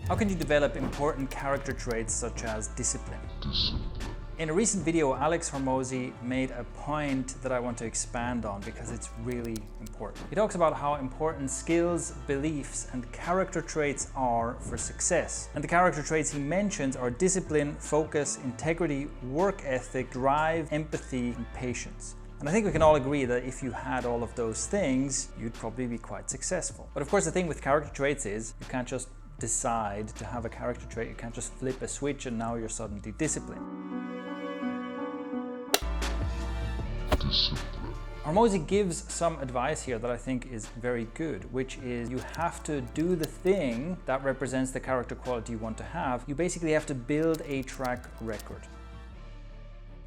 How can you develop important character traits such as discipline? In a recent video, Alex Hormozi made a point that I want to expand on because it's really important. He talks about how important skills, beliefs, and character traits are for success. And the character traits he mentions are discipline, focus, integrity, work ethic, drive, empathy, and patience. And I think we can all agree that if you had all of those things, you'd probably be quite successful. But of course, the thing with character traits is you can't just decide to have a character trait. You can't just flip a switch and now you're suddenly disciplined. Hormozi gives some advice here that I think is very good, which is you have to do the thing that represents the character quality you want to have. You basically have to build a track record.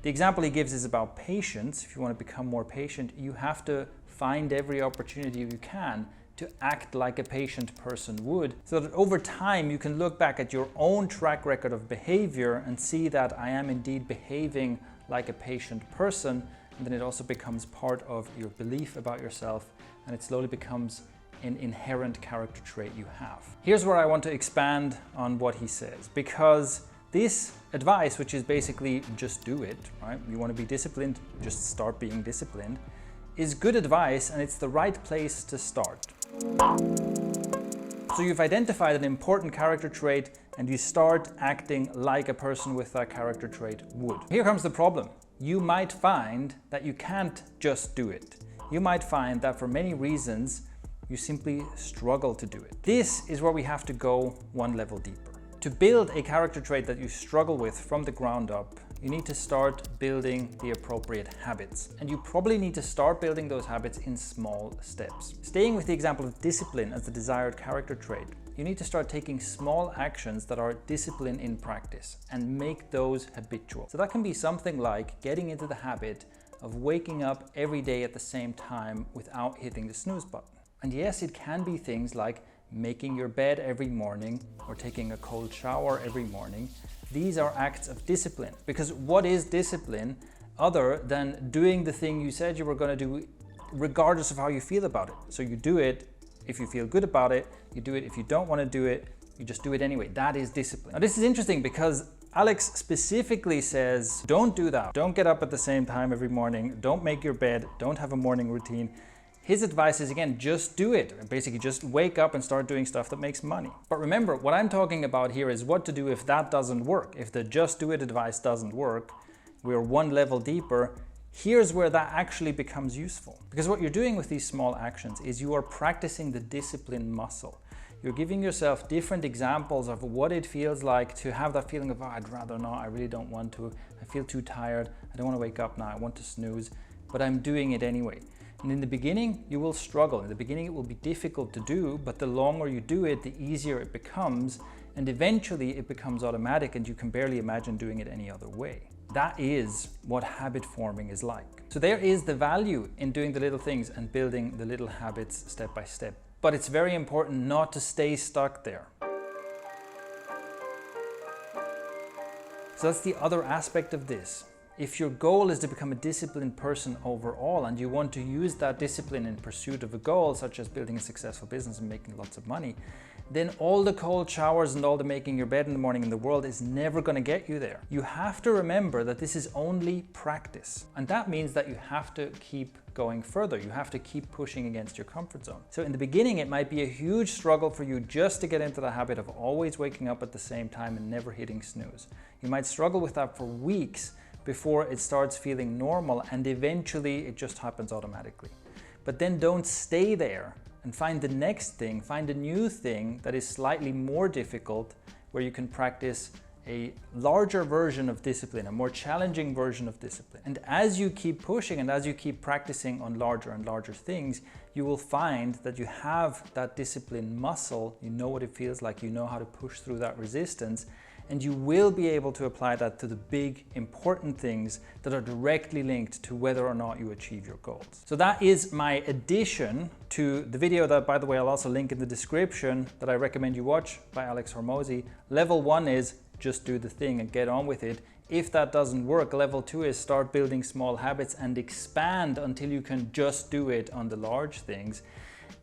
The example he gives is about patience. If you want to become more patient, you have to find every opportunity you can to act like a patient person would, so that over time you can look back at your own track record of behavior and see that I am indeed behaving like a patient person, and then it also becomes part of your belief about yourself, and it slowly becomes an inherent character trait you have. Here's where I want to expand on what he says, because this advice, which is basically just do it, right? You want to be disciplined, just start being disciplined, is good advice, and it's the right place to start. So you've identified an important character trait and you start acting like a person with that character trait would. Here comes the problem. You might find that you can't just do it. You might find that for many reasons, you simply struggle to do it. This is where we have to go one level deeper. To build a character trait that you struggle with from the ground up, you need to start building the appropriate habits. And you probably need to start building those habits in small steps. Staying with the example of discipline as the desired character trait, you need to start taking small actions that are discipline in practice and make those habitual. So that can be something like getting into the habit of waking up every day at the same time without hitting the snooze button. And yes, it can be things like making your bed every morning or taking a cold shower every morning. These are acts of discipline, because what is discipline other than doing the thing you said you were going to do regardless of how you feel about it? So you do it if you feel good about it, you do it if you don't want to do it, you just do it anyway. That is discipline. Now this is interesting because Alex specifically says, don't do that. Don't get up at the same time every morning. Don't make your bed. Don't have a morning routine. His advice is, again, just do it. Basically, just wake up and start doing stuff that makes money. But remember, what I'm talking about here is what to do if that doesn't work. If the just do it advice doesn't work, we're one level deeper. Here's where that actually becomes useful. Because what you're doing with these small actions is you are practicing the discipline muscle. You're giving yourself different examples of what it feels like to have that feeling of, oh, I'd rather not, I really don't want to, I feel too tired, I don't want to wake up now, I want to snooze, but I'm doing it anyway. And in the beginning, you will struggle. In the beginning, it will be difficult to do, but the longer you do it, the easier it becomes. And eventually it becomes automatic and you can barely imagine doing it any other way. That is what habit forming is like. So there is the value in doing the little things and building the little habits step by step. But it's very important not to stay stuck there. So that's the other aspect of this. If your goal is to become a disciplined person overall and you want to use that discipline in pursuit of a goal, such as building a successful business and making lots of money, then all the cold showers and all the making your bed in the morning in the world is never going to get you there. You have to remember that this is only practice. And that means that you have to keep going further. You have to keep pushing against your comfort zone. So in the beginning, it might be a huge struggle for you just to get into the habit of always waking up at the same time and never hitting snooze. You might struggle with that for weeks before it starts feeling normal, and eventually it just happens automatically. But then don't stay there and find the next thing, find a new thing that is slightly more difficult, where you can practice a larger version of discipline, a more challenging version of discipline. And as you keep pushing and as you keep practicing on larger and larger things, you will find that you have that discipline muscle, you know what it feels like, you know how to push through that resistance, and you will be able to apply that to the big, important things that are directly linked to whether or not you achieve your goals. So that is my addition to the video that, by the way, I'll also link in the description, that I recommend you watch, by Alex Hormozi. Level 1 is just do the thing and get on with it. If that doesn't work, level 2 is start building small habits and expand until you can just do it on the large things.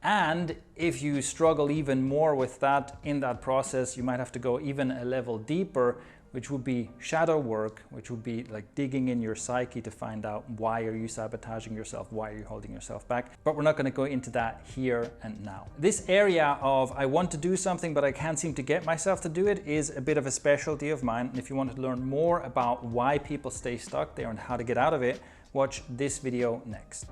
And if you struggle even more with that in that process, you might have to go even a level deeper, which would be shadow work, which would be like digging in your psyche to find out why are you sabotaging yourself, why are you holding yourself back. But we're not going to go into that here and now. This area of I want to do something but I can't seem to get myself to do it is a bit of a specialty of mine. And if you want to learn more about why people stay stuck there and how to get out of it, watch this video next.